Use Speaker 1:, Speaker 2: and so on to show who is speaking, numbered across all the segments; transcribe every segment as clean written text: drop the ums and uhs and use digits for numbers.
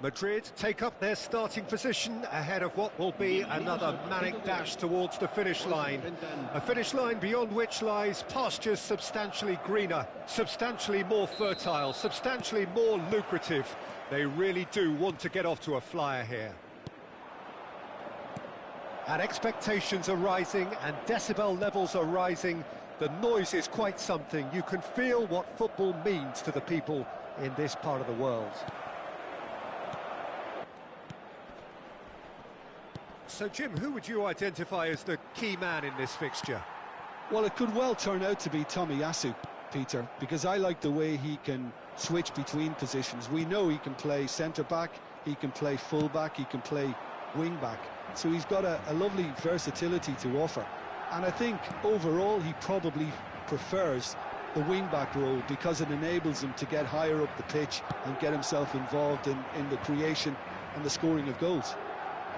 Speaker 1: Madrid take up their starting position ahead of what will be another manic dash towards the finish line. A finish line beyond which lies pastures substantially greener, substantially more fertile, substantially more lucrative. They really do want to get off to a flyer here. And expectations are rising and decibel levels are rising. The noise is quite something. You can feel what football means to the people in this part of the world. So, Jim, who would you identify as the key man in this fixture?
Speaker 2: Well, it could well turn out to be Tomiyasu, Peter, because I like the way he can switch between positions. We know he can play centre-back, he can play full-back, he can play wing-back. So he's got a lovely versatility to offer. And I think overall he probably prefers the wing-back role because it enables him to get higher up the pitch and get himself involved in the creation and the scoring of goals.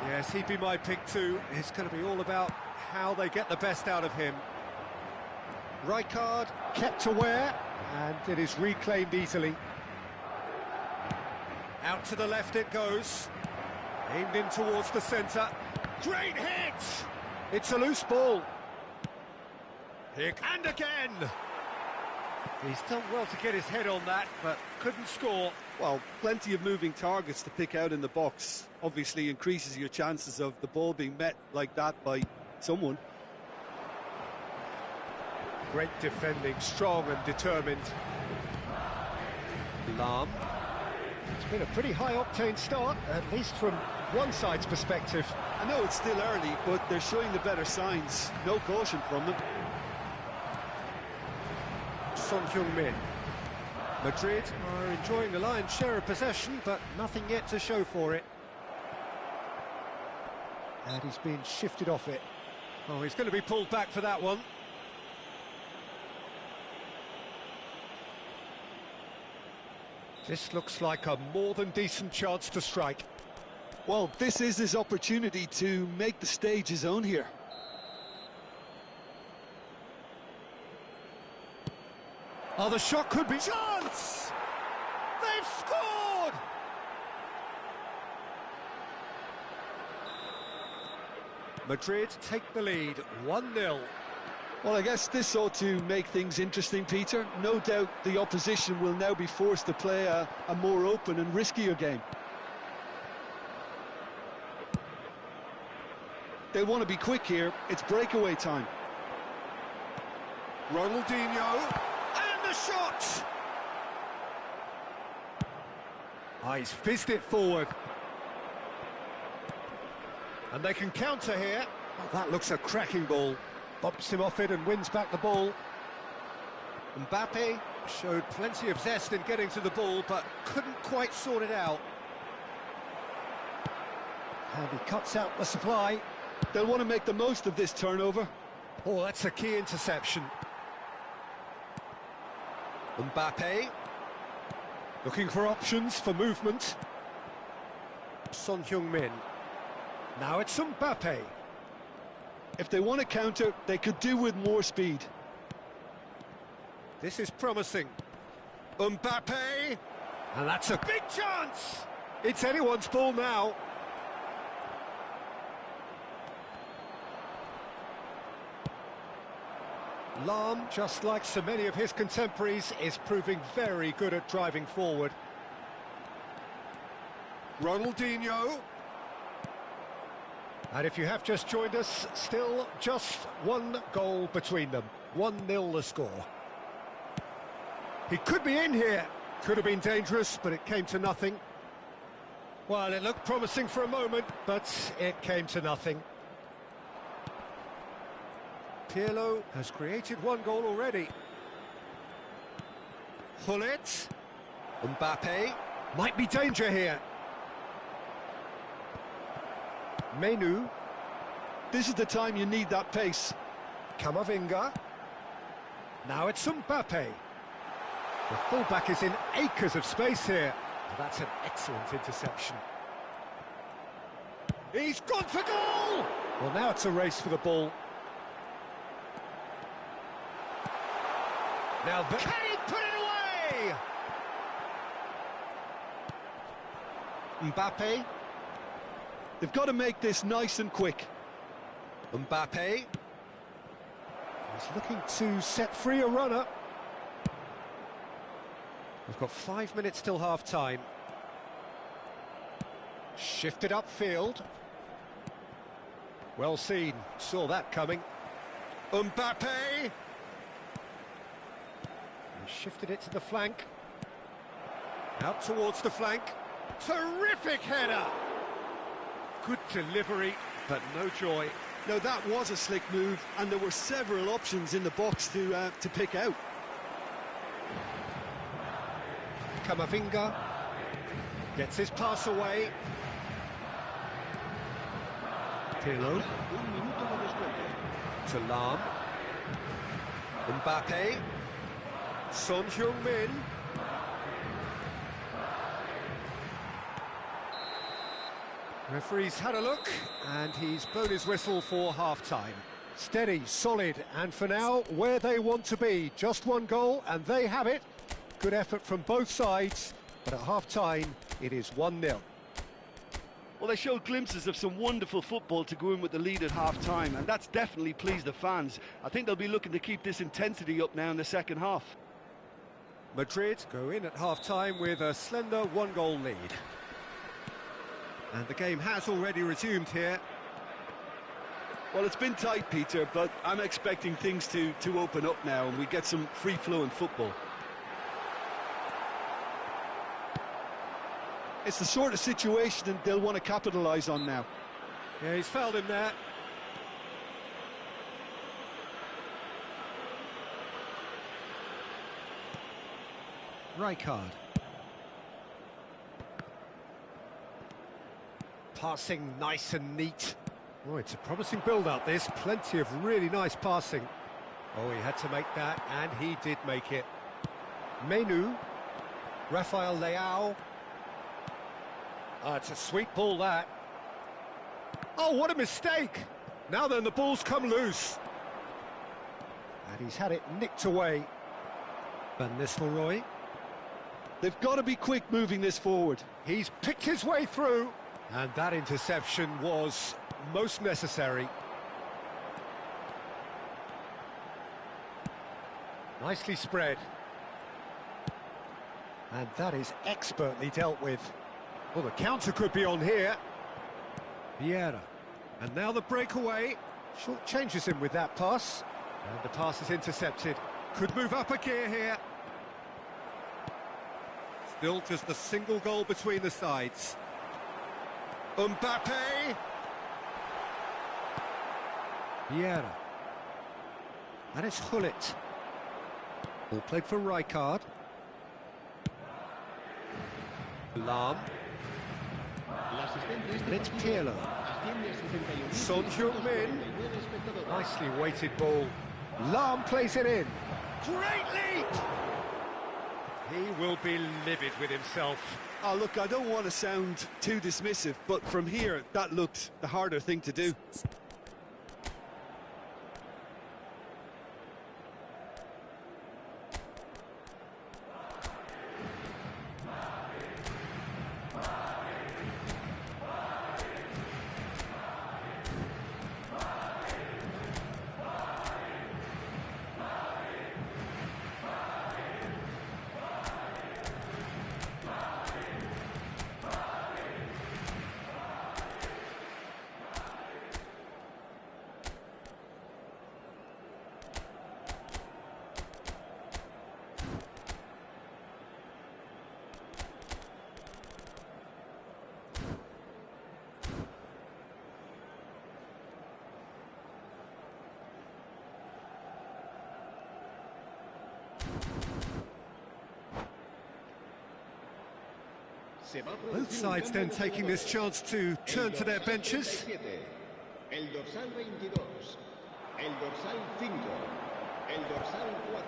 Speaker 1: Yes, he'd be my pick too. It's going to be all about how they get the best out of him. Rijkaard kept aware, and it is reclaimed easily. Out to the left it goes. Aimed in towards the centre. Great hit! It's a loose ball. And again! He's done well to get his head on that, but couldn't score.
Speaker 3: Well, plenty of moving targets to pick out in the box. Obviously increases your chances of the ball being met like that by someone.
Speaker 1: Great defending, strong and determined. Lahm. It's been a pretty high-octane start, at least from one side's perspective.
Speaker 3: I know it's still early, but they're showing the better signs. No caution from them.
Speaker 1: Son Heung-min. Madrid are enjoying the lion's share of possession, but nothing yet to show for it. And he's been shifted off it. Oh, he's going to be pulled back for that one. This looks like a more than decent chance to strike.
Speaker 2: Well, this is his opportunity to make the stage his own here.
Speaker 1: Oh, the shot could be... Chance! They've scored! Madrid take the lead, 1-0.
Speaker 2: Well, I guess this ought to make things interesting, Peter. No doubt the opposition will now be forced to play a more open and riskier game. They'll want to be quick here. It's breakaway time.
Speaker 1: Ronaldinho, and the shot! Oh, he's fizzed it forward. And they can counter here. Oh, that looks a cracking ball. Bumps him off it and wins back the ball. Mbappe showed plenty of zest in getting to the ball, but couldn't quite sort it out. And he cuts out the supply.
Speaker 2: They'll want to make the most of this turnover.
Speaker 1: Oh, that's a key interception. Mbappe looking for options for movement. Son Heung-min. Now it's Mbappe.
Speaker 2: If they want to counter, they could do with more speed.
Speaker 1: This is promising. Mbappe! And that's a big chance! It's anyone's ball now. Lahm, just like so many of his contemporaries, is proving very good at driving forward. Ronaldinho. And if you have just joined us, still just one goal between them. 1-0 the score. He could be in here. Could have been dangerous, but it came to nothing. Well, it looked promising for a moment, but it came to nothing. Pirlo has created one goal already. Hullet. Mbappe. Might be danger here. Menu.
Speaker 2: This is the time you need that pace.
Speaker 1: Camavinga. Now it's Mbappe. The fullback is in acres of space here. That's an excellent interception. He's gone for goal! Well, now it's a race for the ball. Now, can he put it away? Mbappe.
Speaker 2: They've got to make this nice and quick.
Speaker 1: Mbappe. He's looking to set free a runner. We've got 5 minutes till half-time. Shifted upfield. Well seen, saw that coming. Mbappe! He shifted it to the flank. Out towards the flank. Terrific header! Good delivery, but no joy.
Speaker 3: No, that was a slick move, and there were several options in the box to pick out.
Speaker 1: Camavinga gets his pass away. Pirlo to Lam. Mbappe. Son Heung-min. Referee's had a look, and he's blown his whistle for half-time. Steady, solid, and for now, where they want to be. Just one goal, and they have it. Good effort from both sides, but at half-time, it is 1-0.
Speaker 3: Well, they showed glimpses of some wonderful football to go in with the lead at half-time, and that's definitely pleased the fans. I think they'll be looking to keep this intensity up now in the second half.
Speaker 1: Madrid go in at half-time with a slender one-goal lead. And the game has already resumed here.
Speaker 3: Well, it's been tight, Peter, but I'm expecting things to open up now and we get some free-flowing football.
Speaker 2: It's the sort of situation they'll want to capitalise on now.
Speaker 1: Yeah, he's fouled him there. Rijkaard. Passing nice and neat. Oh, it's a promising build-up, this. Plenty of really nice passing. Oh, he had to make that, and he did make it. Menu. Rafael Leao. It's a sweet ball, that. Oh, what a mistake! Now then, the ball's come loose. And he's had it nicked away. Van Nistelrooy.
Speaker 2: They've got to be quick moving this forward.
Speaker 1: He's picked his way through. And that interception was most necessary. Nicely spread. And that is expertly dealt with. Well, the counter could be on here. Vieira. And now the breakaway. Short changes him with that pass. And the pass is intercepted. Could move up a gear here. Still just a single goal between the sides. Mbappe! Vieira. And it's Hullet. Ball played for Rijkaard. Lam. And it's Pirlo. Son Heung-min. Nicely weighted ball. Lam plays it in. Great leap! He will be livid with himself.
Speaker 3: Oh, look, I don't want to sound too dismissive, but from here, that looked the harder thing to do.
Speaker 1: Both sides then taking this chance to turn to their benches.
Speaker 4: El dorsal 22, el dorsal 5, el dorsal 4,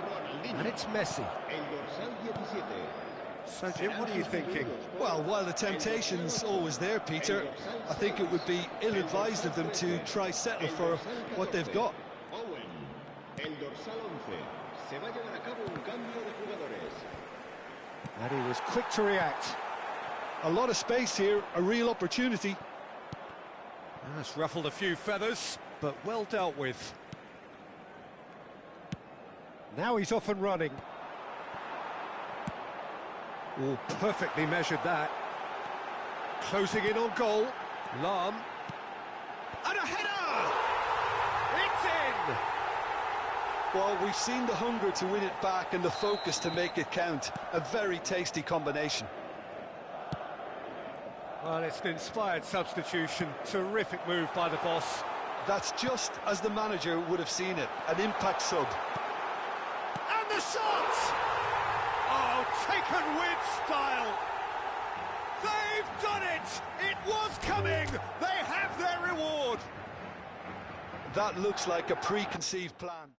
Speaker 4: Ronaldinho.
Speaker 1: And it's Messi.
Speaker 4: El dorsal 17.
Speaker 1: So, Jim, what are you thinking?
Speaker 3: Well, while the temptation's always there, Peter, I think it would be ill-advised of them to try settle for what they've got.
Speaker 4: Owen, el dorsal 11. Se va a llevar a cabo un cambio de jugadores.
Speaker 1: And he was quick to react.
Speaker 2: A lot of space here, a real opportunity.
Speaker 1: That's ruffled a few feathers, but well dealt with. Now he's off and running. Oh, perfectly measured that. Closing in on goal. Lam. And a header! It's in!
Speaker 2: Well, we've seen the hunger to win it back and the focus to make it count. A very tasty combination.
Speaker 1: Well, it's an inspired substitution. Terrific move by the boss.
Speaker 2: That's just as the manager would have seen it. An impact sub.
Speaker 1: And the shot! Oh, taken with style. They've done it! It was coming! They have their reward!
Speaker 2: That looks like a preconceived plan.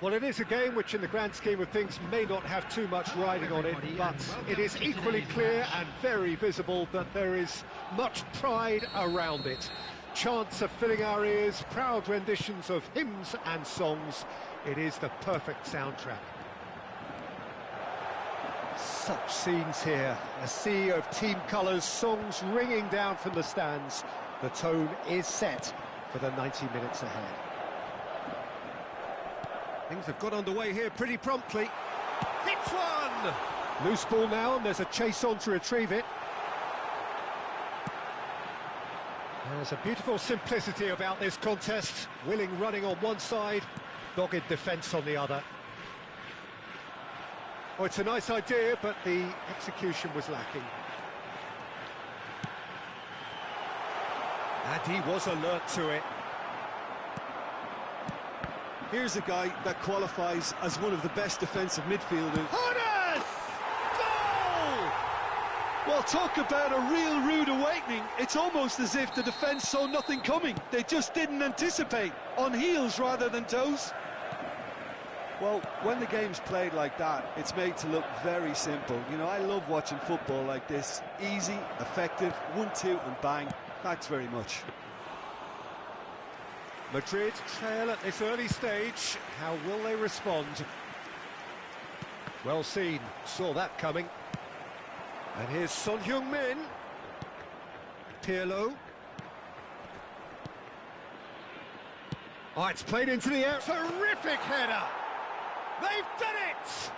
Speaker 1: Well, it is a game which in the grand scheme of things may not have too much riding on it, but it is equally clear and very visible that there is much pride around it. Chants are filling our ears, proud renditions of hymns and songs. It is the perfect soundtrack. Such scenes here, a sea of team colours, songs ringing down from the stands. The tone is set for the 90 minutes ahead. Things have got underway here pretty promptly. Hits one! Loose ball now, and there's a chase on to retrieve it. There's a beautiful simplicity about this contest. Willing running on one side, dogged defence on the other. Oh, it's a nice idea, but the execution was lacking. And he was alert to it.
Speaker 2: Here's a guy that qualifies as one of the best defensive midfielders.
Speaker 1: Horace! Goal!
Speaker 2: Well, talk about a real rude awakening. It's almost as if the defence saw nothing coming. They just didn't anticipate, on heels rather than toes.
Speaker 3: Well, when the game's played like that, it's made to look very simple. You know, I love watching football like this. Easy, effective, 1-2 and bang. Thanks very much.
Speaker 1: Madrid trail at this early stage. How will they respond? Well seen, saw that coming. And here's Son Heung-min. Pirlo. Oh, it's played into the air. Terrific header! They've done it!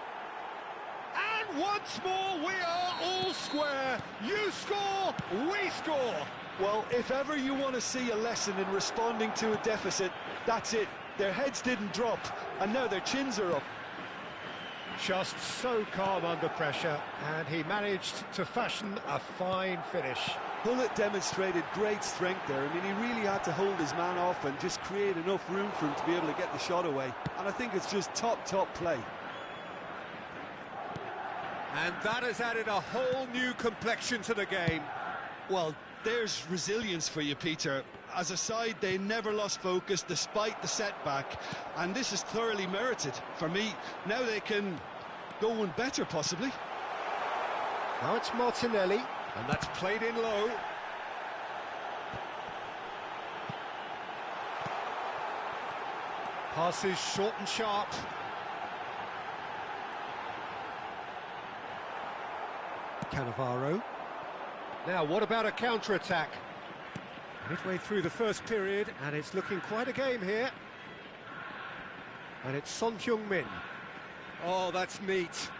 Speaker 1: And once more we are all square. You score, we score.
Speaker 2: Well, if ever you want to see a lesson in responding to a deficit, that's it. Their heads didn't drop, and now their chins are up.
Speaker 1: Just so calm under pressure, and he managed to fashion a fine finish.
Speaker 3: Hullet demonstrated great strength there. I mean, he really had to hold his man off and just create enough room for him to be able to get the shot away. And I think it's just top play.
Speaker 1: And that has added a whole new complexion to the game.
Speaker 2: Well, there's resilience for you, Peter. As a side, they never lost focus despite the setback, and this is thoroughly merited. For me, now they can go one better, possibly.
Speaker 1: Now it's Martinelli, and that's played in low. Passes short and sharp. Cannavaro. Now, what about a counter-attack? Midway through the first period, and it's looking quite a game here. And it's Son Heung-min. Oh, that's neat.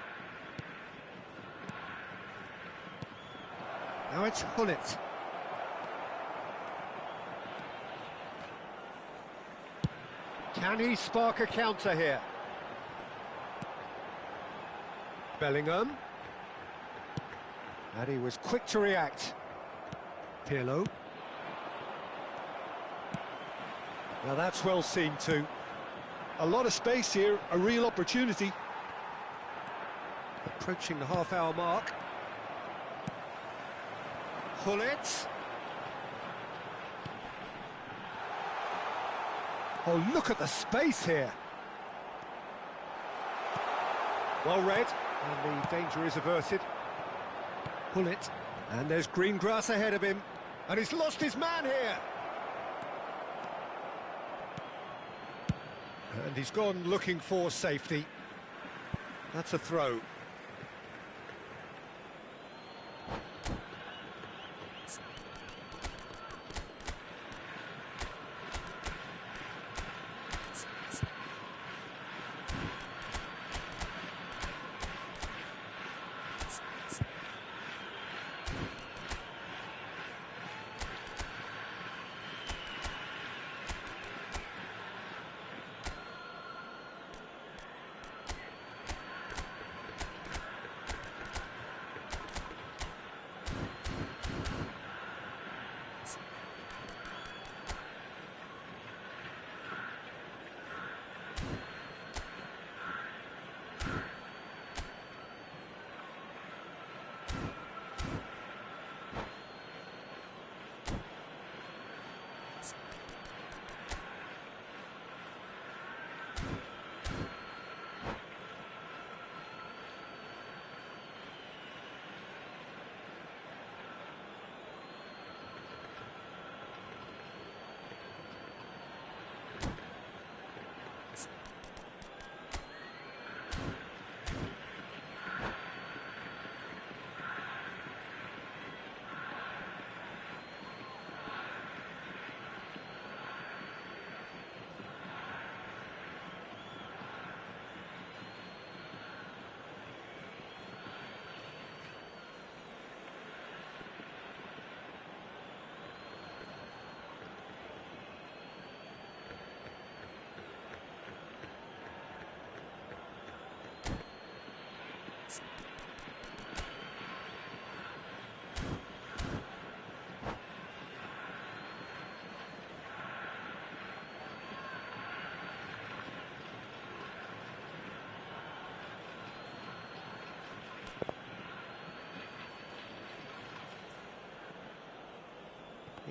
Speaker 1: Now it's Hullet. Can he spark a counter here? Bellingham. And he was quick to react. Pirlo. Now that's well seen too.
Speaker 2: A lot of space here, a real opportunity.
Speaker 1: Approaching the half-hour mark. Hullet. Oh, look at the space here. Well read, and the danger is averted. Hullet, and there's green grass ahead of him, and he's lost his man here. And he's gone looking for safety. That's a throw.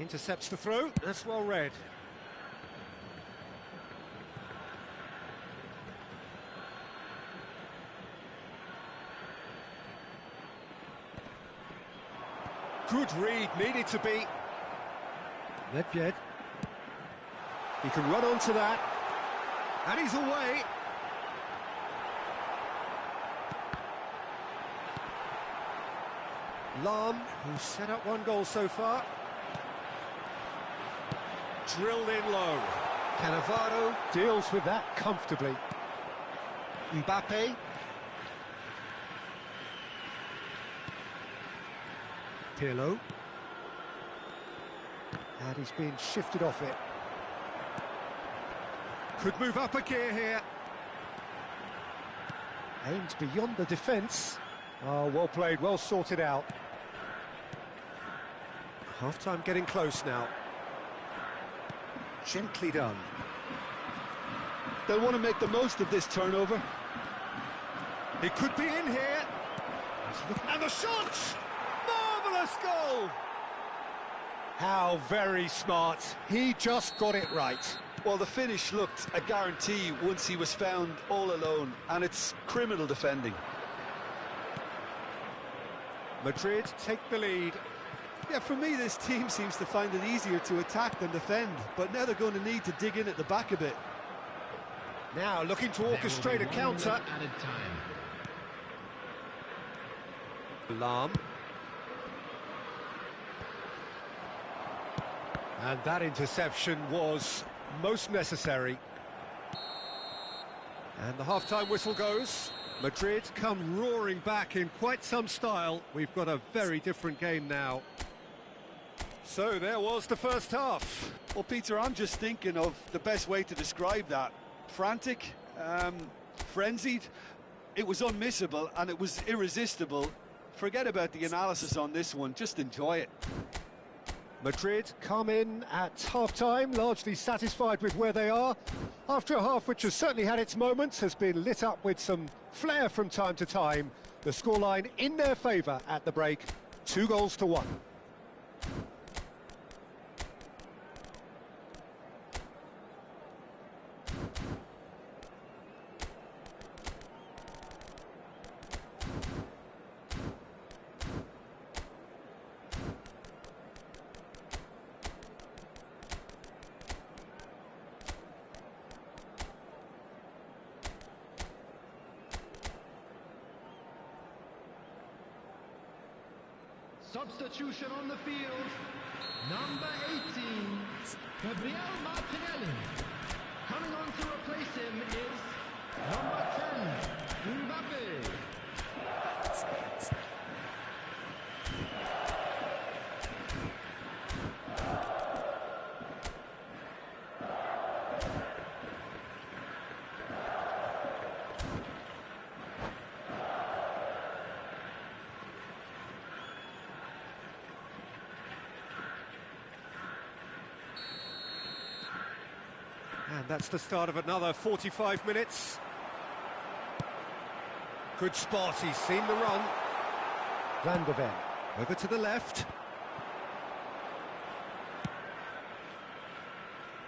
Speaker 1: Intercepts the throw, that's well read. Good read, needed to be. Nedved. He can run onto that. And he's away. Lahm, who's set up one goal so far. Drilled in low. Cannavaro deals with that comfortably. Mbappe. Pirlo. And he's being shifted off it. Could move up a gear here. Aimed beyond the defence. Oh, well played, well sorted out. Half-time getting close now. Gently done.
Speaker 2: They'll want to make the most of this turnover.
Speaker 1: He could be in here. And the shot! Marvellous goal! How very smart. He just got it right.
Speaker 2: Well, the finish looked a guarantee once he was found all alone, and it's criminal defending.
Speaker 1: Madrid take the lead.
Speaker 3: Yeah, for me, this team seems to find it easier to attack than defend, but now they're going to need to dig in at the back a bit.
Speaker 1: Now looking to orchestrate a counter. Lahm. And that interception was most necessary. And the half-time whistle goes. Madrid come roaring back in quite some style. We've got a very different game now. So there was the first half.
Speaker 3: Well, Peter, I'm just thinking of the best way to describe that. Frantic, frenzied. It was unmissable and it was irresistible. Forget about the analysis on this one, just enjoy it.
Speaker 1: Madrid come in at half-time, largely satisfied with where they are. After a half which has certainly had its moments, has been lit up with some flair from time to time. The scoreline in their favour at the break, 2-1.
Speaker 5: Substitution on the field, number 18, Gabriel Martinelli. Coming on to replace him is number 10, Mbappe.
Speaker 1: And that's the start of another 45 minutes. Good spot, he's seen the run. Van der Ven, over to the left.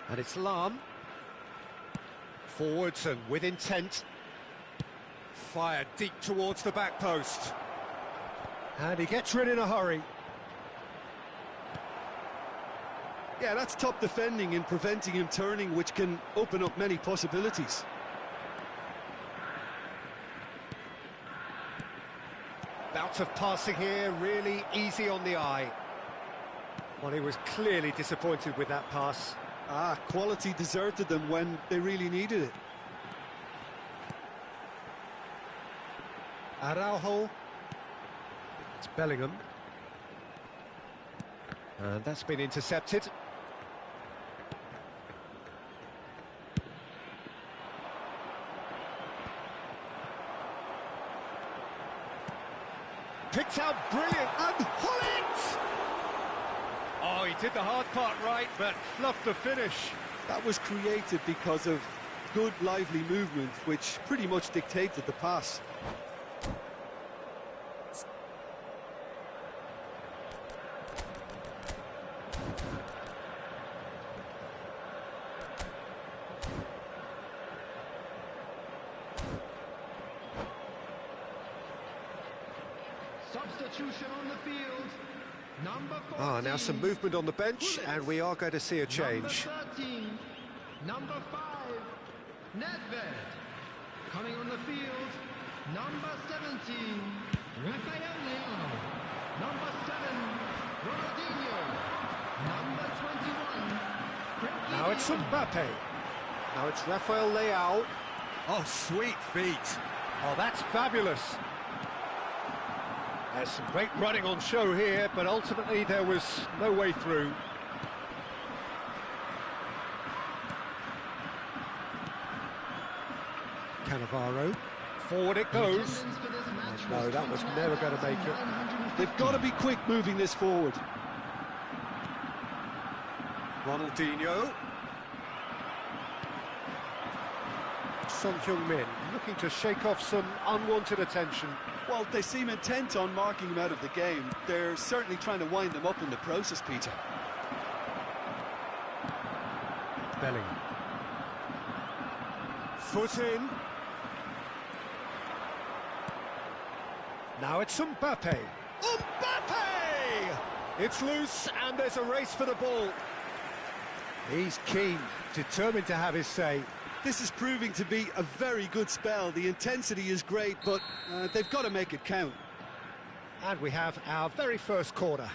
Speaker 1: And it's Lahm. Forwards and with intent. Fired deep towards the back post. And he gets rid in a hurry.
Speaker 3: Yeah, that's top defending and preventing him turning, which can open up many possibilities.
Speaker 1: Bout of passing here, really easy on the eye. Well, he was clearly disappointed with that pass.
Speaker 3: Quality deserted them when they really needed it.
Speaker 1: Araujo. It's Bellingham. And that's been intercepted. Picked out brilliant, and Hullet! Oh, he did the hard part right, but fluffed the finish.
Speaker 3: That was created because of good, lively movement, which pretty much dictated the pass.
Speaker 5: Substitution on the field. Number 14.
Speaker 1: Ah, now some movement on the bench, and we are going to see a change.
Speaker 5: Number 13. Number 5. Nedved. Coming on the field. Number 17. Rafael Leao. Number 7. Ronaldinho. Number 21.
Speaker 1: Now it's Mbappe. Now it's Rafael Leao. Oh, sweet feet. Oh, that's fabulous. There's some great running on show here, but ultimately there was no way through. Cannavaro. Forward it goes. No, that was never going to make it.
Speaker 2: They've got to be quick moving this forward.
Speaker 1: Ronaldinho. Son Heung-min looking to shake off some unwanted attention.
Speaker 3: Well, they seem intent on marking him out of the game. They're certainly trying to wind him up in the process, Peter.
Speaker 1: Bellingham. Foot in. Now it's Mbappe. Mbappe! It's loose and there's a race for the ball. He's keen, determined to have his say.
Speaker 3: This is proving to be a very good spell. The intensity is great, but they've got to make it count.
Speaker 1: And we have our very first corner.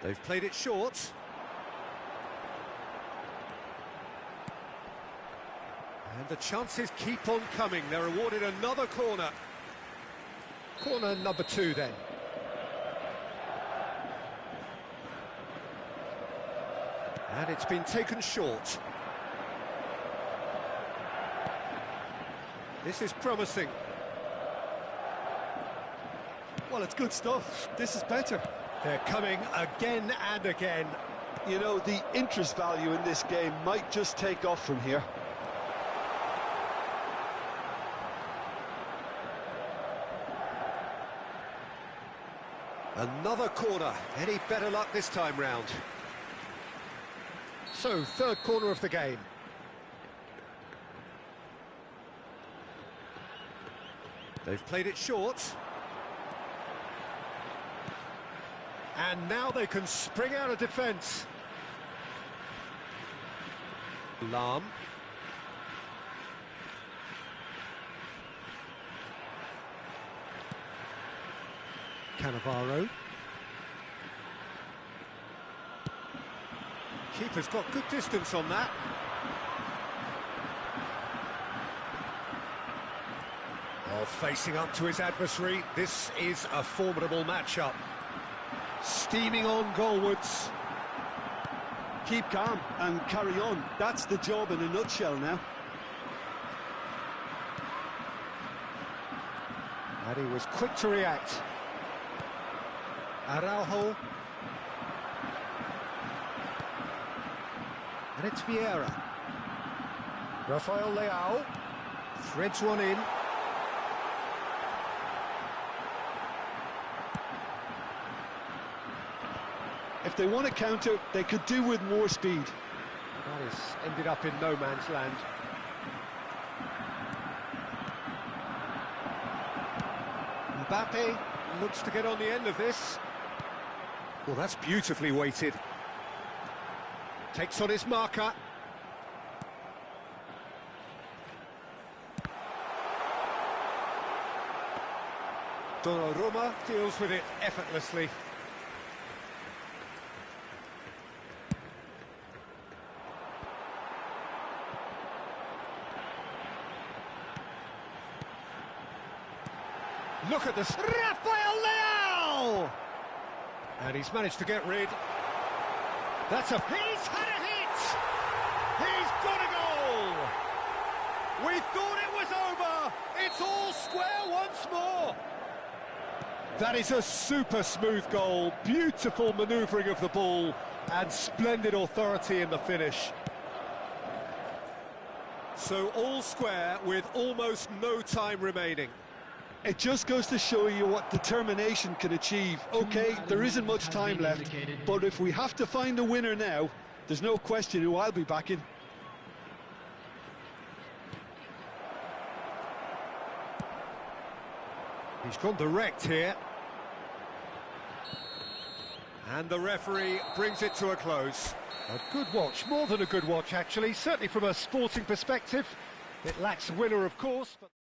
Speaker 1: They've played it short. And the chances keep on coming. They're awarded another corner. Corner number 2 then. And it's been taken short. This is promising.
Speaker 3: Well, it's good stuff. This is better.
Speaker 1: They're coming again and again.
Speaker 2: You know, the interest value in this game might just take off from here.
Speaker 1: Another corner. Any better luck this time round? So, third corner of the game. They've played it short. And now they can spring out of defence. Lahm. Cannavaro. Keeper's got good distance on that. Oh, facing up to his adversary. This is a formidable matchup. Steaming on goalwards.
Speaker 3: Keep calm and carry on. That's the job in a nutshell now.
Speaker 1: And he was quick to react. Araujo. And it's Vieira. Rafael Leao threads one in.
Speaker 2: If they want to counter, they could do with more speed.
Speaker 1: That has ended up in no man's land. Mbappe looks to get on the end of this. Well, that's beautifully weighted. Takes on his marker. Donnarumma deals with it effortlessly. Look at this. Rafael Leao! And he's managed to get rid. That's a... He's had a hit! He's got a goal! We thought it was over! It's all square once more! That is a super smooth goal. Beautiful manoeuvring of the ball and splendid authority in the finish. So all square with almost no time remaining.
Speaker 2: It just goes to show you what determination can achieve. OK, there isn't much time left, but if we have to find a winner now, there's no question who I'll be backing.
Speaker 1: He's gone direct here. And the referee brings it to a close. A good watch, more than a good watch actually, certainly from a sporting perspective. It lacks a winner, of course, but...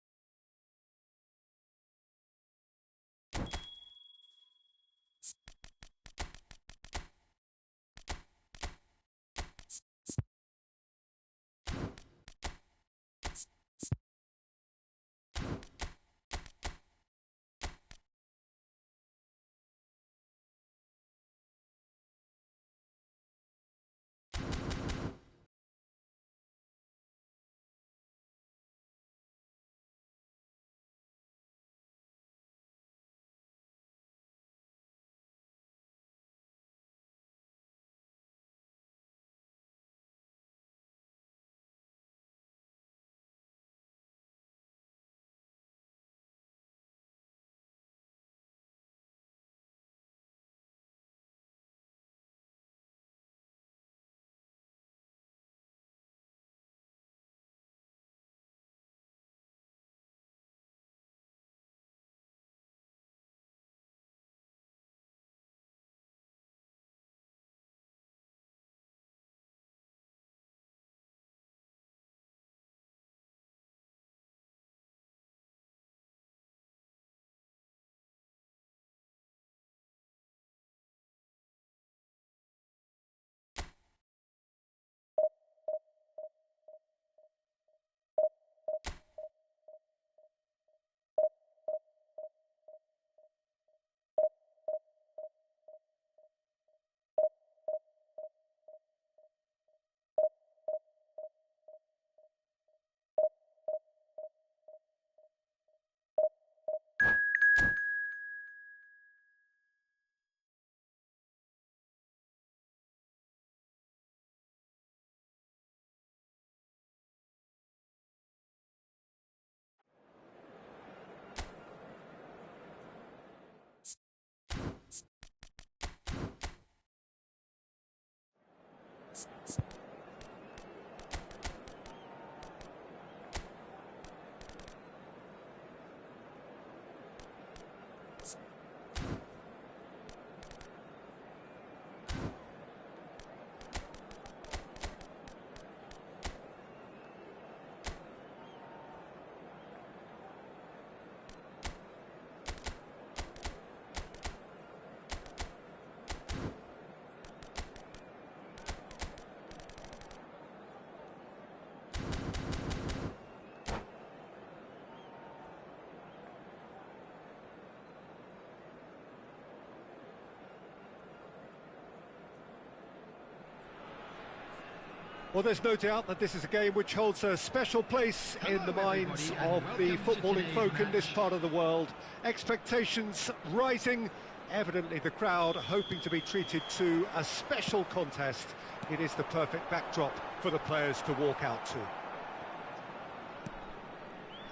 Speaker 1: Well, there's no doubt that this is a game which holds a special place in the minds of the footballing folk in this part of the world. Expectations rising, evidently the crowd hoping to be treated to a special contest. It is the perfect backdrop for the players to walk out to.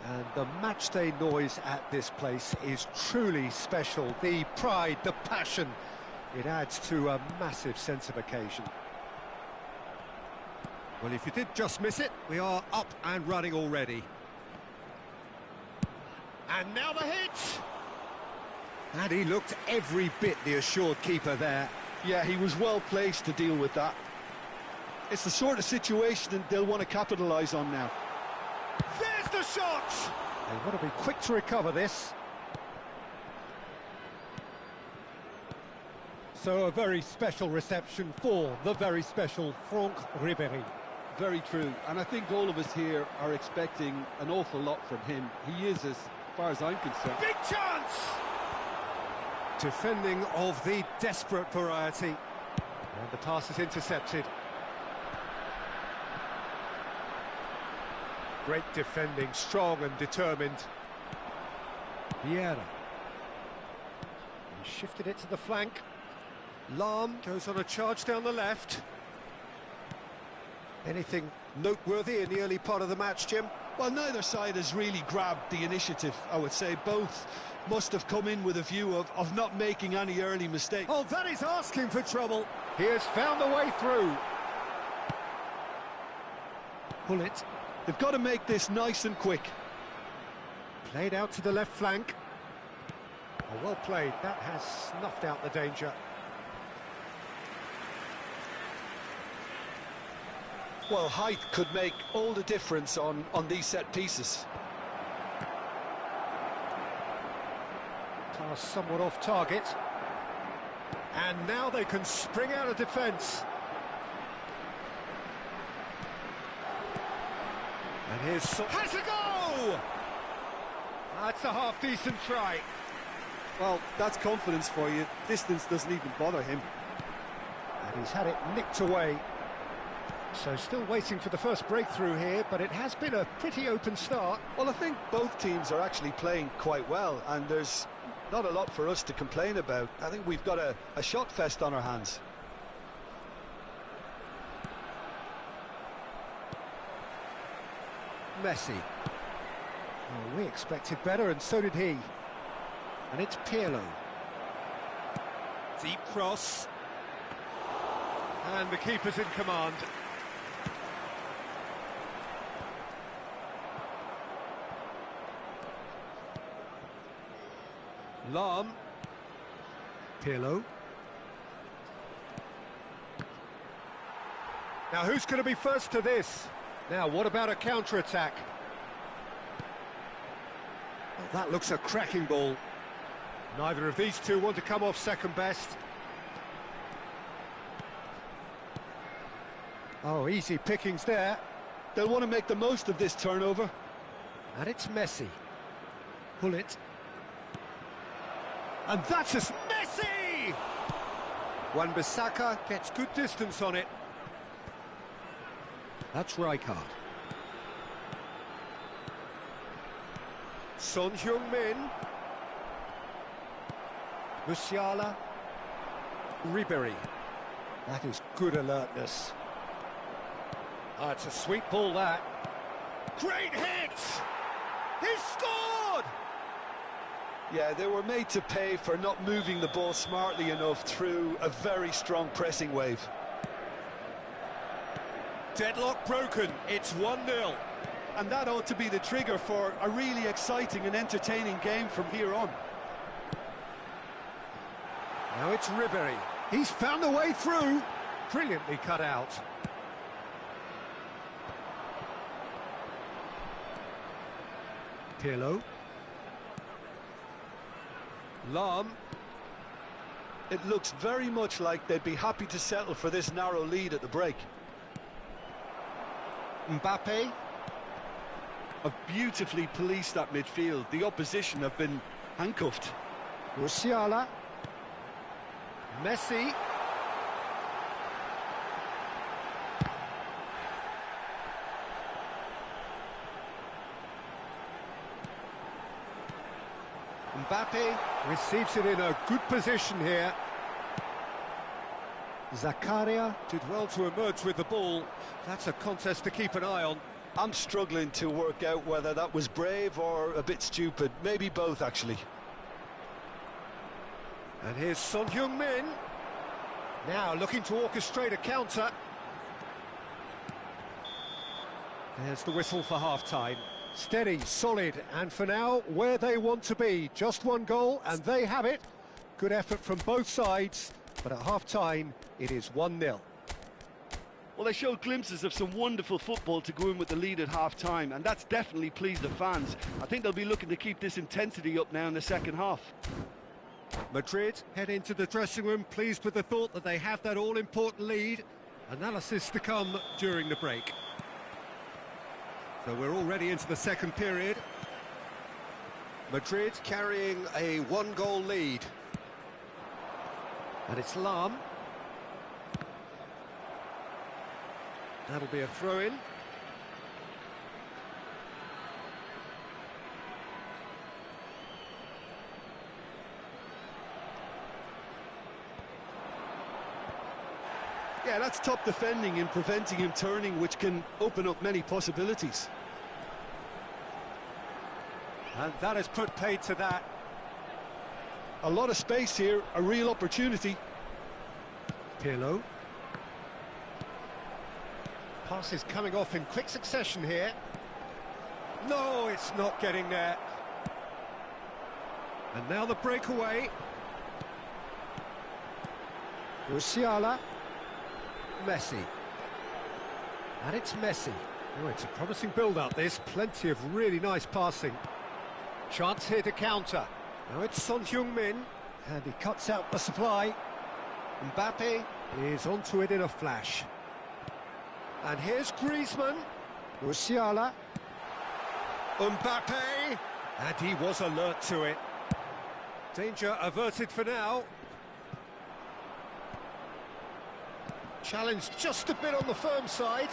Speaker 1: And the matchday noise at this place is truly special. The pride, the passion, it adds to a massive sense of occasion. Well, if you did just miss it, we are up and running already. And now the hit! And he looked every bit the assured keeper there.
Speaker 2: Yeah, he was well placed to deal with that. It's the sort of situation that they'll want to capitalise on now.
Speaker 1: There's the shot! They want to be quick to recover this. So a very special reception for the very special Franck Ribéry.
Speaker 2: Very true, and I think all of us here are expecting an awful lot from him. He is, as far as I'm concerned.
Speaker 1: Big chance! Defending of the desperate variety. And the pass is intercepted. Great defending, strong and determined. Vieira. He shifted it to the flank. Lahm goes on a charge down the left. Anything noteworthy in the early part of the match, Jim?
Speaker 3: Well, neither side has really grabbed the initiative, I would say. Both must have come in with a view of not making any early mistakes.
Speaker 1: Oh, that is asking for trouble. He has found a way through. Pull it.
Speaker 2: They've got to make this nice and quick.
Speaker 1: Played out to the left flank. Oh, well played, that has snuffed out the danger.
Speaker 2: Well, height could make all the difference on these set pieces.
Speaker 1: Pass somewhat off target. And now they can spring out of defence. And here's... Has a go! That's a half-decent try.
Speaker 3: Well, that's confidence for you. Distance doesn't even bother him.
Speaker 1: And he's had it nicked away. So still waiting for the first breakthrough here, but it has been a pretty open start.
Speaker 2: Well, I think both teams are actually playing quite well, and there's not a lot for us to complain about. I think we've got a shot fest on our hands.
Speaker 1: Messi. Oh, we expected better, and so did he. And it's Pirlo. Deep cross. And the keeper's in command. Lahm. Pirlo. Now who's going to be first to this? Now what about a counter-attack? Well, that looks a cracking ball. Neither of these two want to come off second best. Oh, easy pickings there.
Speaker 2: They'll want to make the most of this turnover.
Speaker 1: And it's Messi. Pull it. And that's just Messi! Wan-Bissaka gets good distance on it. That's Rijkaard. Son Heung-min. Musiala. Ribery. That is good alertness. Ah, it's a sweet ball, that. Great hit! He's scored!
Speaker 2: Yeah, they were made to pay for not moving the ball smartly enough through a very strong pressing wave.
Speaker 1: Deadlock broken, it's 1-0.
Speaker 3: And that ought to be the trigger for a really exciting and entertaining game from here on.
Speaker 1: Now it's Ribery. He's found a way through. Brilliantly cut out. Pirlo. Lahm.
Speaker 2: It looks very much like they'd be happy to settle for this narrow lead at the break.
Speaker 1: Mbappe.
Speaker 3: Have beautifully policed that midfield. The opposition have been handcuffed.
Speaker 1: Musiala. Messi. Mbappe receives it in a good position here. Zakaria did well to emerge with the ball. That's a contest to keep an eye on.
Speaker 2: I'm struggling to work out whether that was brave or a bit stupid. Maybe both, actually.
Speaker 1: And here's Son Heung-min. Now looking to orchestrate a counter. There's the whistle for half-time. Steady, solid, and for now, where they want to be. Just one goal, and they have it. Good effort from both sides, but at half-time, it is 1-0.
Speaker 3: Well, they showed glimpses of some wonderful football to go in with the lead at half-time, and that's definitely pleased the fans. I think they'll be looking to keep this intensity up now in the second half.
Speaker 1: Madrid head into the dressing room pleased with the thought that they have that all-important lead. Analysis to come during the break. So we're already into the second period. Madrid carrying a one-goal lead. And it's Lahm. That'll be a throw-in.
Speaker 3: Yeah, that's top defending and preventing him turning, which can open up many possibilities.
Speaker 1: And that has put paid to that.
Speaker 2: A lot of space here, a real opportunity.
Speaker 1: Pirlo. Passes coming off in quick succession here. No, it's not getting there. And now the breakaway.
Speaker 2: Musiala.
Speaker 1: Messi. And it's Messi. Oh, it's a promising build-up, this. Plenty of really nice passing. Chance here to counter. Now it's Son Heung-min, and he cuts out the supply. Mbappe is onto it in a flash. And here's Griezmann.
Speaker 2: Musiala.
Speaker 1: Mbappe. And he was alert to it. Danger averted for now. Challenge just a bit on the firm side.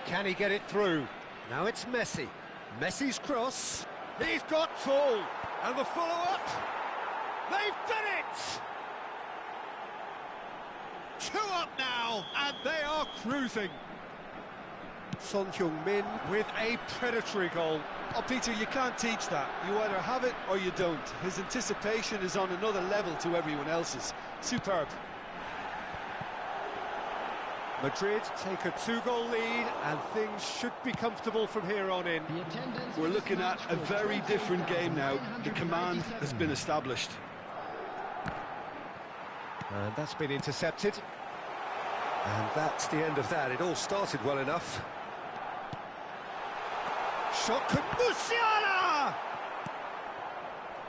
Speaker 1: Can he get it through? Now it's Messi. Messi's cross. He's got tall. And the follow-up. They've done it! 2 up now, and they are cruising. Son Heung-min with a predatory goal.
Speaker 3: Oh, Peter, you can't teach that. You either have it or you don't. His anticipation is on another level to everyone else's. Superb.
Speaker 1: Madrid take a 2-goal lead, and things should be comfortable from here on in.
Speaker 3: We're looking at a very different game now. The command has been established.
Speaker 1: And that's been intercepted. And that's the end of that. It all started well enough. Shot could... Musiala!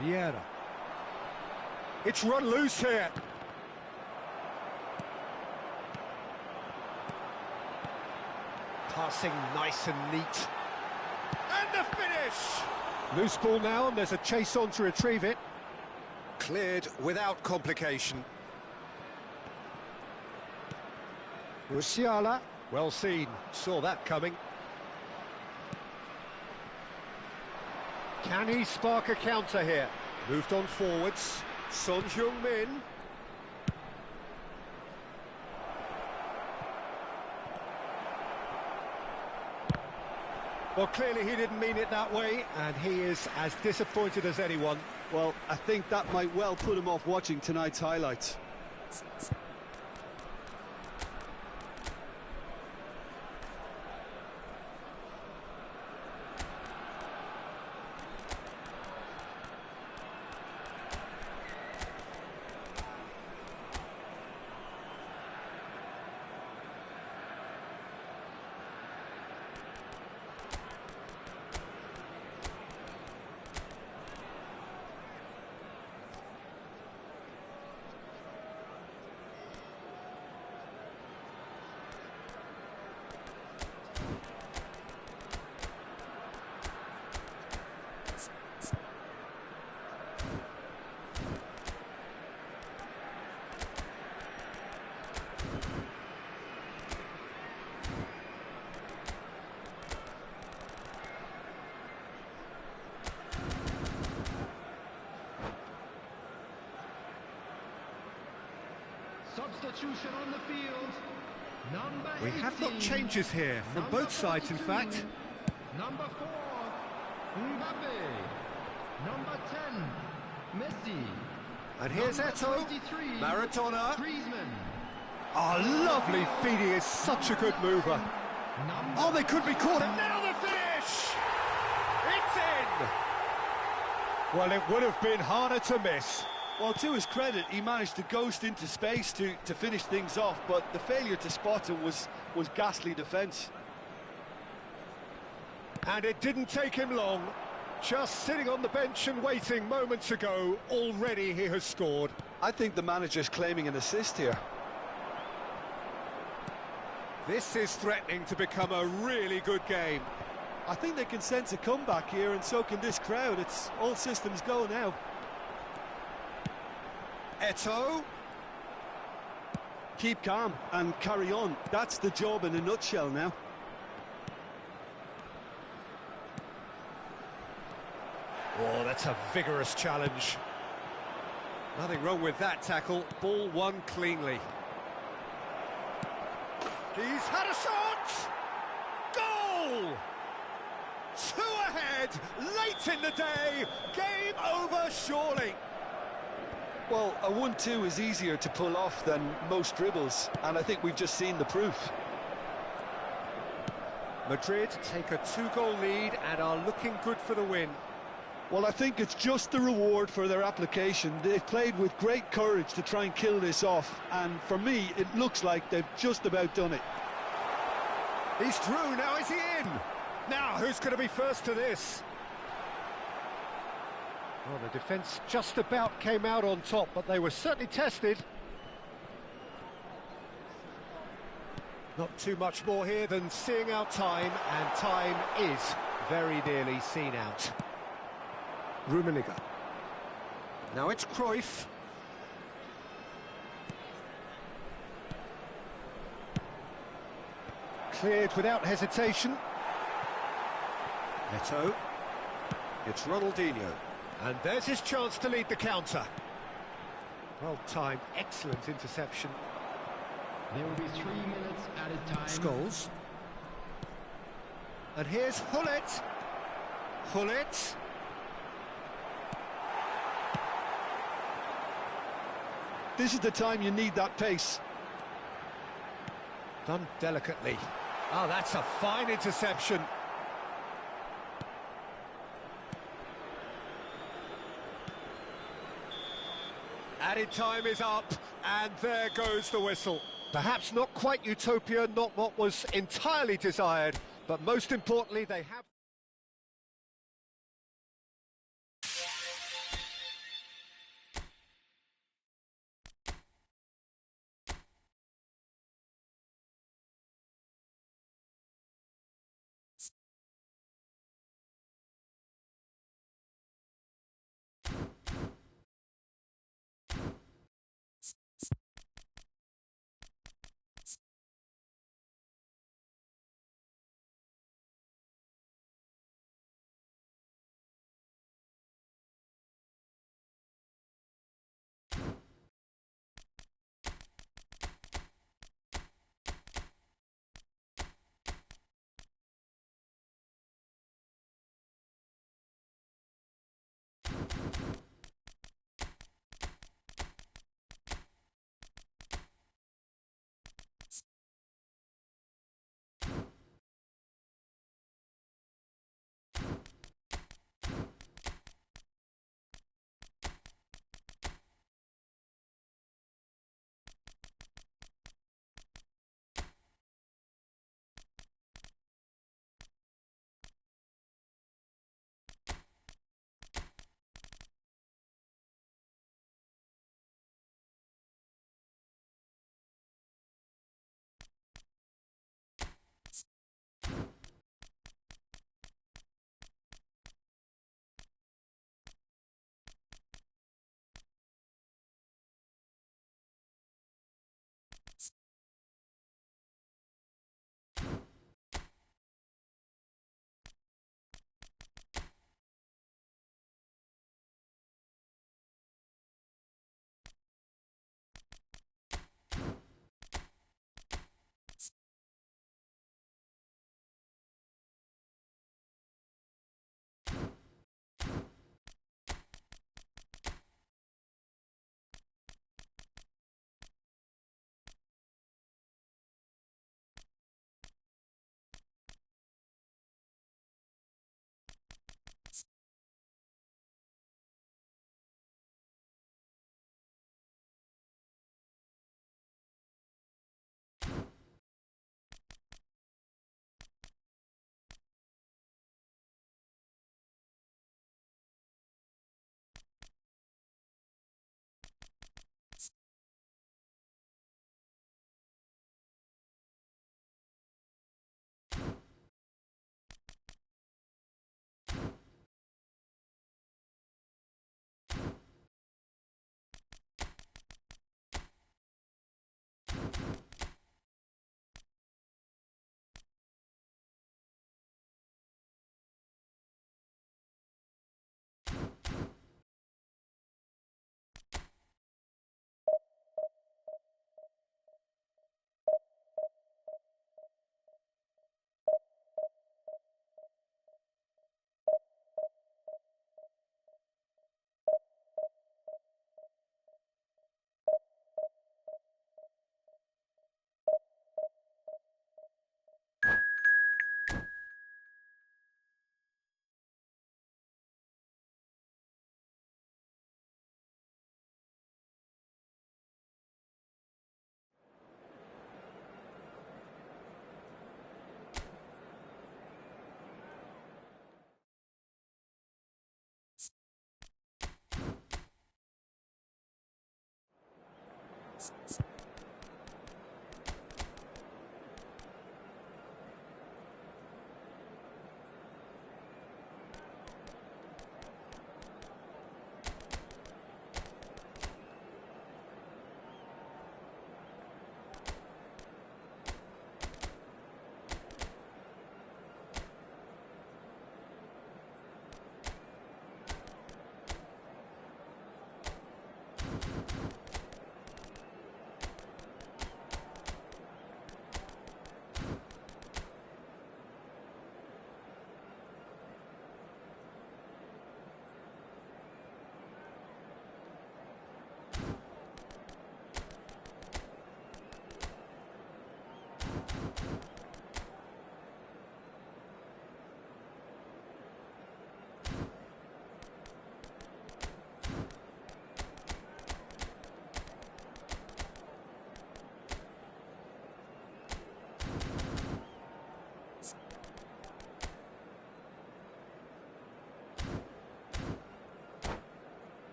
Speaker 1: Vieira. It's run loose here. Passing nice and neat. And the finish! Loose ball now, and there's a chase on to retrieve it. Cleared without complication.
Speaker 2: Musiala.
Speaker 1: Well seen, saw that coming. Can he spark a counter here? Moved on forwards. Son Heung-min. Well, clearly he didn't mean it that way, and he is as disappointed as anyone.
Speaker 3: Well, I think that might well put him off watching tonight's highlights.
Speaker 5: Substitution on the field. Number
Speaker 1: We have
Speaker 5: 18.
Speaker 1: got changes here, from
Speaker 5: Number
Speaker 1: both sides in
Speaker 5: 42.
Speaker 1: fact.
Speaker 5: Number 4, Mbappe. Number 10, Messi.
Speaker 1: And here's
Speaker 5: Number
Speaker 1: Eto'o,
Speaker 5: 23,
Speaker 1: Maradona.
Speaker 5: Griezmann.
Speaker 1: Oh, lovely feeding, is such a good mover.
Speaker 5: Number
Speaker 1: Oh, they could be caught, and now the finish! It's in! Well, it would have been harder to miss.
Speaker 3: Well, to his credit, he managed to ghost into space to finish things off, but the failure to spot him was ghastly defence.
Speaker 1: And it didn't take him long. Just sitting on the bench and waiting moments ago, already he has scored.
Speaker 3: I think the manager's claiming an assist here.
Speaker 1: This is threatening to become a really good game.
Speaker 3: I think they can sense a comeback here, and so can this crowd. It's all systems go now.
Speaker 1: Eto'o.
Speaker 3: Keep calm and carry on. That's the job in a nutshell now.
Speaker 1: Oh, that's a vigorous challenge. Nothing wrong with that tackle. Ball won cleanly. He's had a shot! Goal! 2 ahead, late in the day. Game over, surely.
Speaker 3: Well, a 1-2 is easier to pull off than most dribbles, and I think we've just seen the proof.
Speaker 1: Madrid take a 2-goal lead and are looking good for the win.
Speaker 2: Well, I think it's just the reward for their application. They've played with great courage to try and kill this off, and for me, it looks like they've just about done it.
Speaker 1: He's through, now is he in? Now, who's going to be first to this? Well, the defence just about came out on top, but they were certainly tested. Not too much more here than seeing out time, and time is very nearly seen out. Rummenigge. Now it's Cruyff. Cleared without hesitation. Neto. It's Ronaldinho. And there's his chance to lead the counter. Well timed, excellent interception.
Speaker 5: There will be 3 minutes added time.
Speaker 1: Scholes. And here's Hullet. Hullet.
Speaker 2: This is the time you need that pace.
Speaker 1: Done delicately. Oh, that's a fine interception. Added time is up, and there goes the whistle. Perhaps not quite utopia, not what was entirely desired, but most importantly, they have...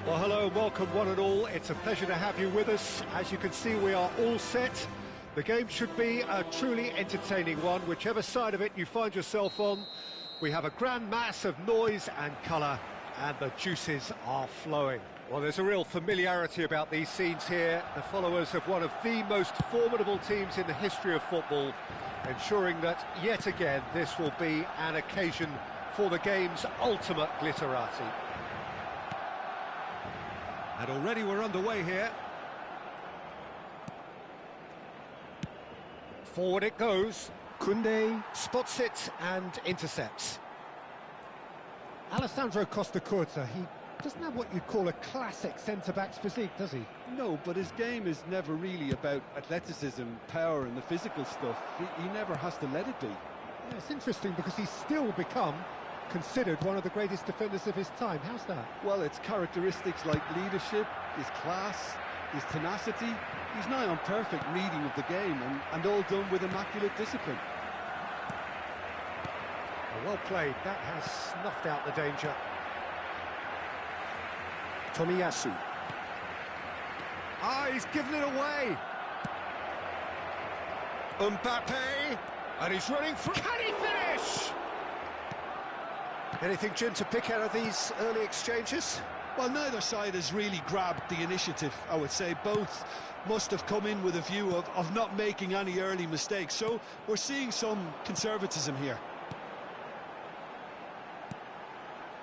Speaker 1: Well, hello and welcome one and all. It's a pleasure to have you with us. As you can see, we are all set. The game should be a truly entertaining one, whichever side of it you find yourself on. We have a grand mass of noise and colour, and the juices are flowing. Well, there's a real familiarity about these scenes here. The followers of one of the most formidable teams in the history of football, ensuring that, yet again, this will be an occasion for the game's ultimate glitterati. And already we're underway here. Forward it goes. Koundé spots it and intercepts.
Speaker 6: Alessandro Costa Curta, he doesn't have what you'd call a classic centre-back's physique, does he?
Speaker 2: No, but his game is never really about athleticism, power and the physical stuff. He never has to let it be.
Speaker 6: Yeah, it's interesting because he's still become considered one of the greatest defenders of his time. How's that?
Speaker 2: Well, it's characteristics like leadership, his class, his tenacity. He's nigh on perfect reading of the game and all done with immaculate discipline.
Speaker 1: Well played. That has snuffed out the danger.
Speaker 6: Tomiyasu.
Speaker 1: Ah, he's given it away. Mbappe, and he's running for... Can he finish? Anything, Jim, to pick out of these early exchanges?
Speaker 3: Well, neither side has really grabbed the initiative, I would say. Both must have come in with a view of not making any early mistakes. So we're seeing some conservatism here.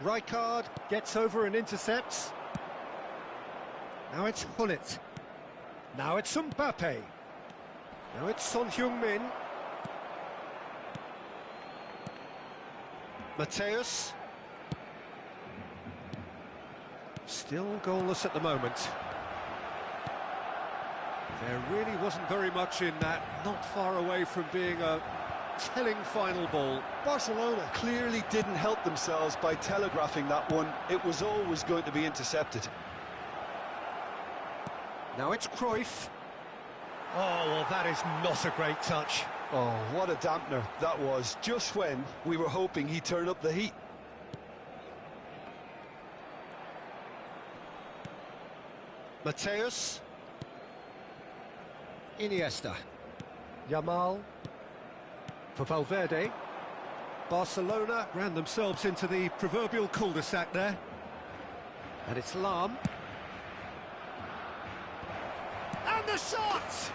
Speaker 1: Rijkaard gets over and intercepts. Now it's Hullet. Now it's Mbappe. Now it's Son Heung-min. Mateus. Still goalless at the moment. There really wasn't very much in that, not far away from being a telling final ball.
Speaker 3: Barcelona clearly didn't help themselves by telegraphing that one. It was always going to be intercepted.
Speaker 1: Now it's Cruyff. Oh, well, that is not a great touch.
Speaker 3: Oh, what a dampener that was, just when we were hoping he'd turn up the heat.
Speaker 1: Mateus. Iniesta. Yamal. For Valverde. Barcelona ran themselves into the proverbial cul-de-sac there. And it's Lam. And the shot!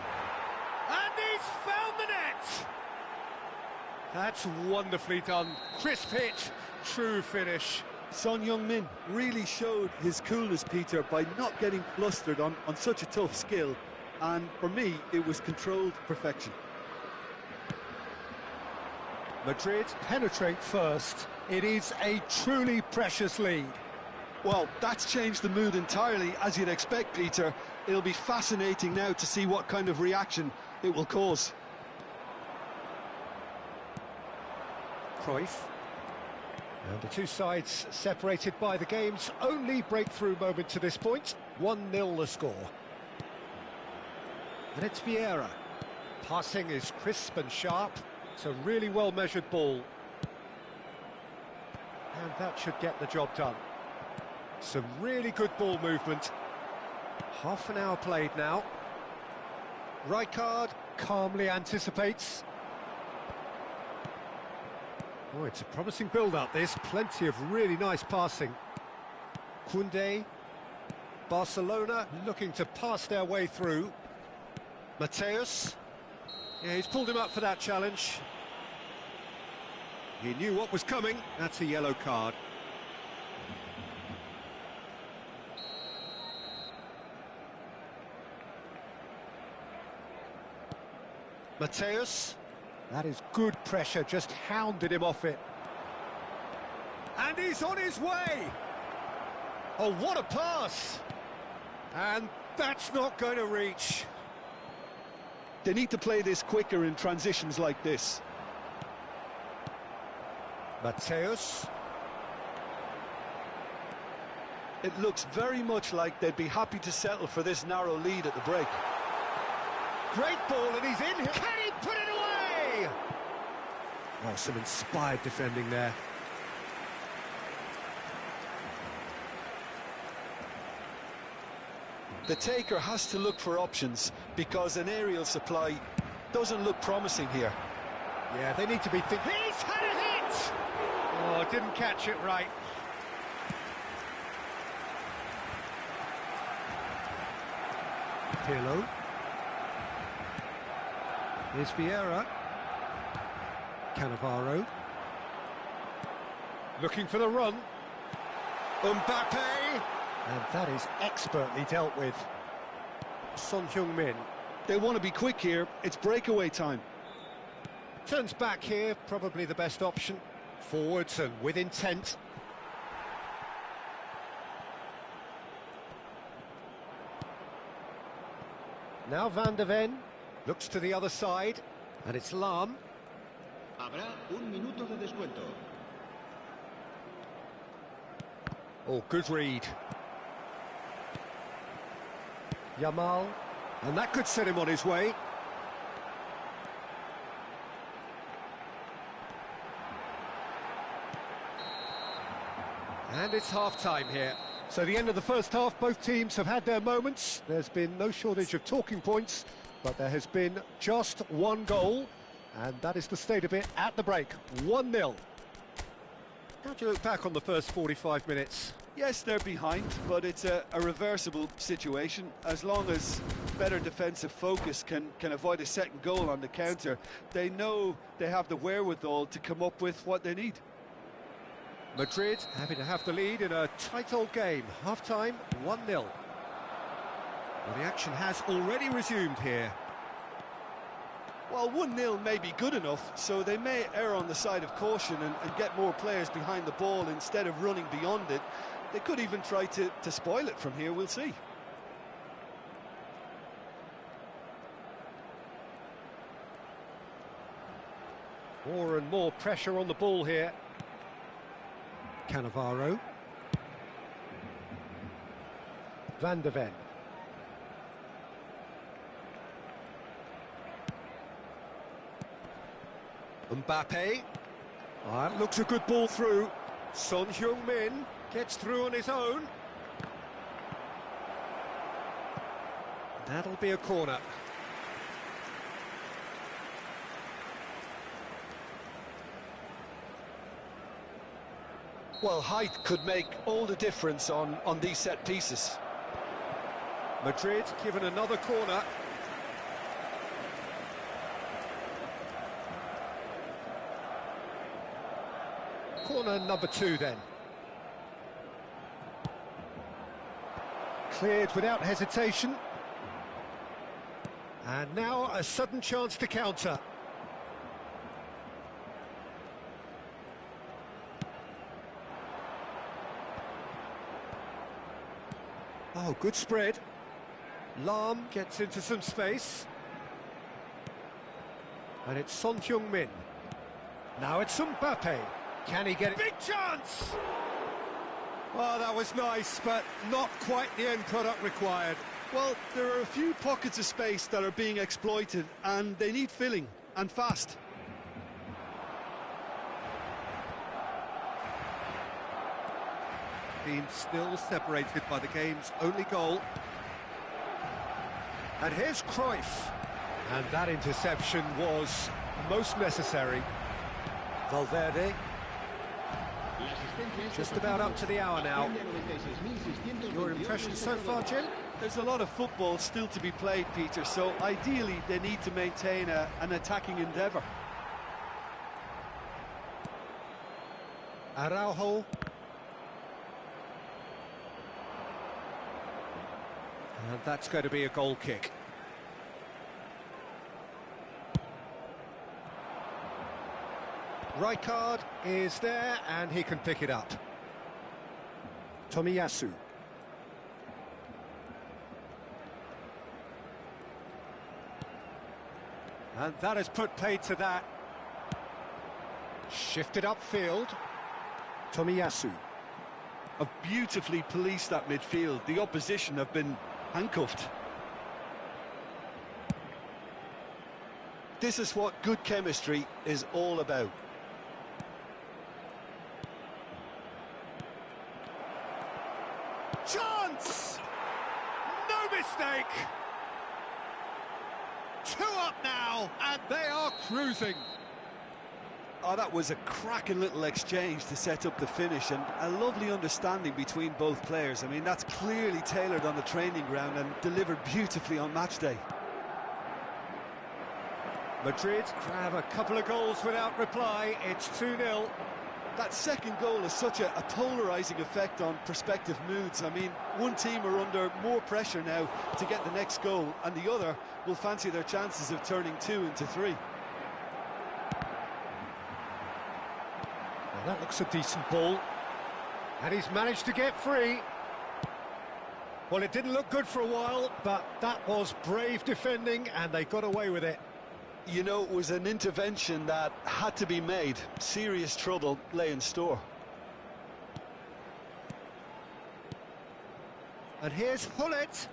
Speaker 1: And he's found the net! That's wonderfully done. Crisp hit, true finish.
Speaker 3: Son Heung-min really showed his coolness, Peter, by not getting flustered on such a tough skill. And for me, it was controlled perfection.
Speaker 1: Madrid penetrate first. It is a truly precious lead.
Speaker 3: Well, that's changed the mood entirely, as you'd expect, Peter. It'll be fascinating now to see what kind of reaction it will cause.
Speaker 1: Cruyff. And the two sides separated by the game's only breakthrough moment to this point. 1-0 the score. And it's Vieira. Passing is crisp and sharp. It's a really well-measured ball. And that should get the job done. Some really good ball movement. Half an hour played now. Rijkaard calmly anticipates. Oh, it's a promising build-up, this. Plenty of really nice passing. Koundé. Barcelona looking to pass their way through. Mateus. Yeah, he's pulled him up for that challenge. He knew what was coming. That's a yellow card. Mateus. That is good pressure, just hounded him off it. And he's on his way! Oh, what a pass! And that's not going to reach.
Speaker 2: They need to play this quicker in transitions like this.
Speaker 1: Mateus.
Speaker 2: It looks very much like they'd be happy to settle for this narrow lead at the break.
Speaker 1: Great ball, and he's in here. Can he put it away? Oh, some inspired defending there.
Speaker 2: The taker has to look for options because an aerial supply doesn't look promising here.
Speaker 1: Yeah, they need to be thinking. He's had a hit! Oh, didn't catch it right. Pirlo. Here's Vieira. Cannavaro. Looking for the run. Mbappe! And that is expertly dealt with. Son Heung-min.
Speaker 2: They want to be quick here. It's breakaway time.
Speaker 1: Turns back here, probably the best option. Forwards and with intent. Now Van de Ven looks to the other side, and it's Lahm.
Speaker 4: Habrá un minuto de descuento.
Speaker 1: Oh, good read. Yamal, and that could set him on his way. And it's half-time here. So the end of the first half, both teams have had their moments. There's been no shortage of talking points, but there has been just one goal, and that is the state of it at the break, 1-0. How do you look back on the first 45 minutes?
Speaker 3: Yes, they're behind, but it's a reversible situation. As long as better defensive focus can avoid a second goal on the counter, they know they have the wherewithal to come up with what they need.
Speaker 1: Madrid happy to have the lead in a tight old game. Half-time, 1-0. Well, the action has already resumed here.
Speaker 3: Well, 1-0 may be good enough, so they may err on the side of caution and get more players behind the ball instead of running beyond it. They could even try to spoil it from here, we'll see.
Speaker 1: More and more pressure on the ball here. Cannavaro. Van de Ven. Mbappe. That looks a good ball through. Son Heung-min gets through on his own. That'll be a corner.
Speaker 2: Well, height could make all the difference on these set pieces.
Speaker 1: Madrid given another corner. Corner number 2 then. Cleared without hesitation. And now a sudden chance to counter. Oh, good spread. Lahm gets into some space. And it's Son Heung-min. Now it's Mbappe. Can he get it? Big chance! Oh, that was nice, but not quite the end product required.
Speaker 3: Well, there are a few pockets of space that are being exploited, and they need filling, and fast.
Speaker 1: teams still separated by the game's only goal. And here's Cruyff. And that interception was most necessary. Valverde. Just about up to the hour now. Your impression so far, Jim?
Speaker 3: There's a lot of football still to be played, Peter, so ideally they need to maintain an attacking endeavour.
Speaker 1: Araujo. And that's going to be a goal kick. Rijkaard is there, and he can pick it up. Tomiyasu. And that has put paid to that. Shifted upfield. Tomiyasu.
Speaker 3: Have beautifully policed that midfield. The opposition have been handcuffed.
Speaker 2: This is what good chemistry is all about.
Speaker 1: Chance! No mistake! 2 up now, and they are cruising.
Speaker 3: Oh, that was a cracking little exchange to set up the finish, and a lovely understanding between both players. I mean, that's clearly tailored on the training ground and delivered beautifully on match day.
Speaker 1: Madrid grab a couple of goals without reply. It's 2-0.
Speaker 3: That second goal has such a polarising effect on prospective moods. I mean, one team are under more pressure now to get the next goal, and the other will fancy their chances of turning 2 into 3.
Speaker 1: Well, that looks a decent ball. And he's managed to get free. Well, it didn't look good for a while, but that was brave defending, and they got away with it.
Speaker 2: You know, it was an intervention that had to be made. Serious trouble lay in store.
Speaker 1: And here's Hullet.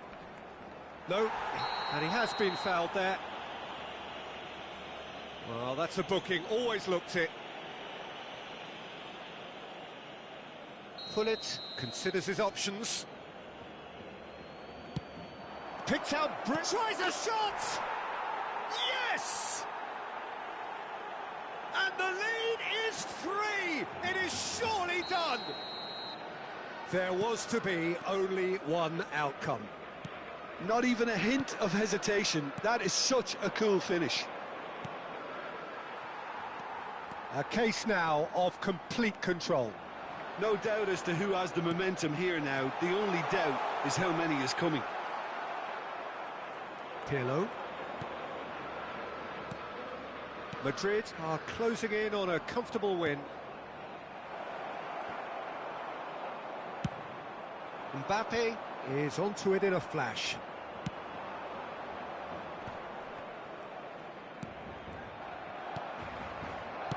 Speaker 1: No, and he has been fouled there. Well, that's a booking, always looked it. Hullet considers his options. Picked out, tries a shot! Yes! And the lead is 3! It is surely done! There was to be only one outcome.
Speaker 2: Not even a hint of hesitation. That is such a cool finish.
Speaker 1: A case now of complete control.
Speaker 3: No doubt as to who has the momentum here now. The only doubt is how many is coming.
Speaker 1: Pirlo. Madrid are closing in on a comfortable win. Mbappe is onto it in a flash.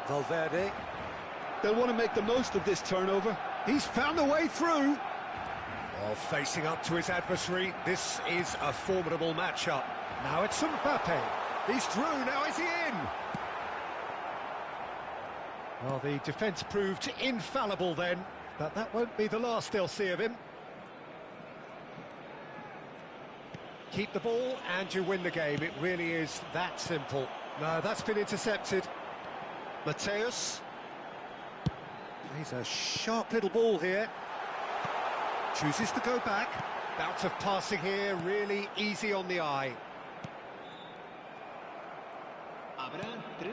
Speaker 1: Valverde.
Speaker 2: They'll want to make the most of this turnover.
Speaker 1: He's found a way through. While facing up to his adversary, this is a formidable matchup. Now it's Mbappe. He's through, now is he in? Well, the defence proved infallible then, but that won't be the last they'll see of him. Keep the ball and you win the game. It really is that simple. No, that's been intercepted. Mateus. He's a sharp little ball here. Chooses to go back. Bout of passing here, really easy on the eye.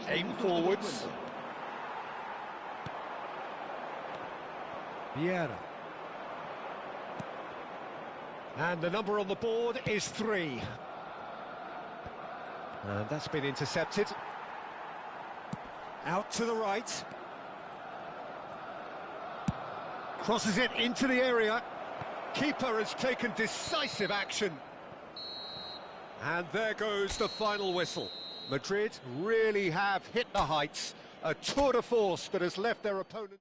Speaker 1: Aim forwards. Vieira. And the number on the board is 3. And that's been intercepted. Out to the right. Crosses it into the area. Keeper has taken decisive action. And there goes the final whistle. Madrid really have hit the heights. A tour de force that has left their opponent...